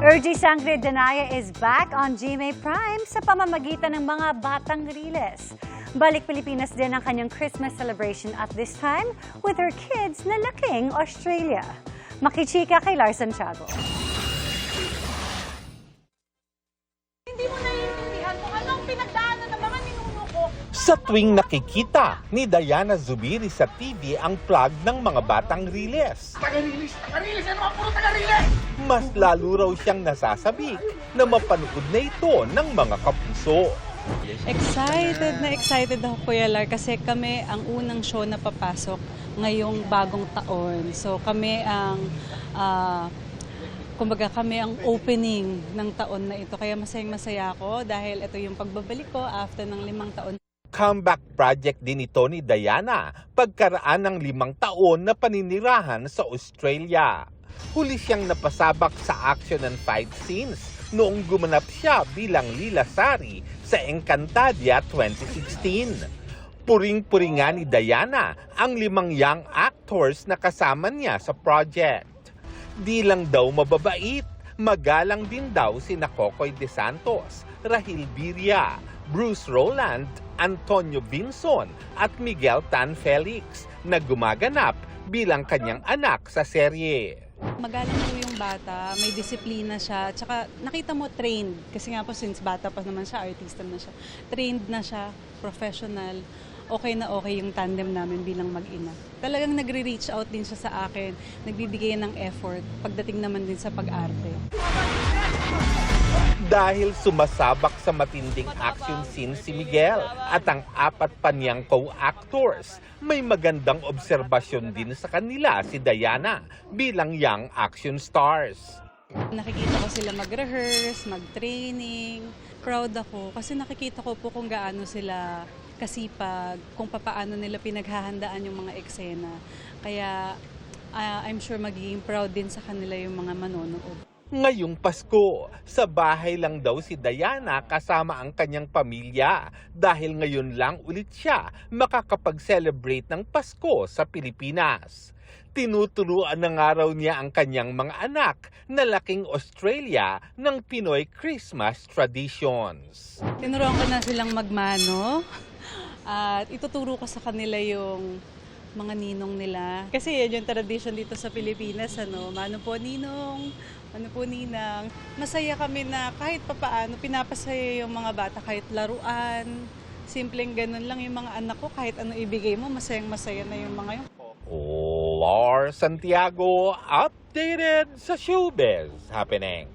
Urgy Sangre Danaya is back on GMA Prime sa pamamagitan ng mga batang riles. Balik Pilipinas din ang kanyang Christmas celebration at this time with her kids na laking Australia. Makichika kay Lars Santiago. Hindi mo naiintindihan kung anong pinagdaanan ng mga ninuno ko. Sa tuwing nakikita ni Diana Zubiri sa TV ang plug ng mga batang riles, Taga-rilis! Ano ang puro taga-rilis? mas lalo raw siyang nasasabik na mapanood na ito ng mga kapuso. Excited ako, Kuya Lar, kasi kami ang unang show na papasok ngayong bagong taon. So kami ang, kami ang opening ng taon na ito. Kaya masayang-masaya ako dahil ito yung pagbabalik ko after ng 5 taon. Comeback project din ito ni Diana pagkaraan ng 5 taon na paninirahan sa Australia. Huli siyang napasabak sa action and fight scenes noong gumanap siya bilang Lila Sari sa Encantadia 2016. Puring-puri nga ni Diana ang 5 young actors na kasama niya sa project. Di lang daw mababait, magalang din daw sina Kokoy De Santos, Rahil Birria, Bruce Roland, Antonio Vinson at Miguel Tan Felix na gumaganap bilang kanyang anak sa serye. Magalang po yung bata, may disiplina siya, tsaka nakita mo trained. Kasi nga po since bata pa naman siya, artista na siya. Trained na siya, professional. Okay na okay yung tandem namin bilang mag-ina. Talagang nagre-reach out din siya sa akin, nagbibigay ng effort, pagdating naman din sa pag-arte. Dahil sumasabak sa matinding action scene si Miguel at ang 4 pa niyang co-actors, may magandang obserbasyon din sa kanila si Diana bilang young action stars. Nakikita ko sila mag-rehearse, mag-training. Proud ako kasi nakikita ko po kung gaano sila kasipag, kung paano nila pinaghahandaan yung mga eksena. Kaya I'm sure magiging proud din sa kanila yung mga manonood. Ngayong Pasko, sa bahay lang daw si Diana kasama ang kanyang pamilya dahil ngayon lang ulit siya makakapag-celebrate ng Pasko sa Pilipinas. Tinuturuan na nga raw niya ang kanyang mga anak na laking Australia ng Pinoy Christmas traditions. Tinuruan ko na silang magmano at ituturo ko sa kanila yung mga ninong nila. Kasi yan yung tradition dito sa Pilipinas, mano po ninong, mano po ninang. Masaya kami na kahit papaano pinapasaya yung mga bata, kahit laruan. Simpleng ganun lang yung mga anak ko, kahit ano ibigay mo, masayang-masaya na yung mga yun. Lars Santiago, updated sa showbiz happening.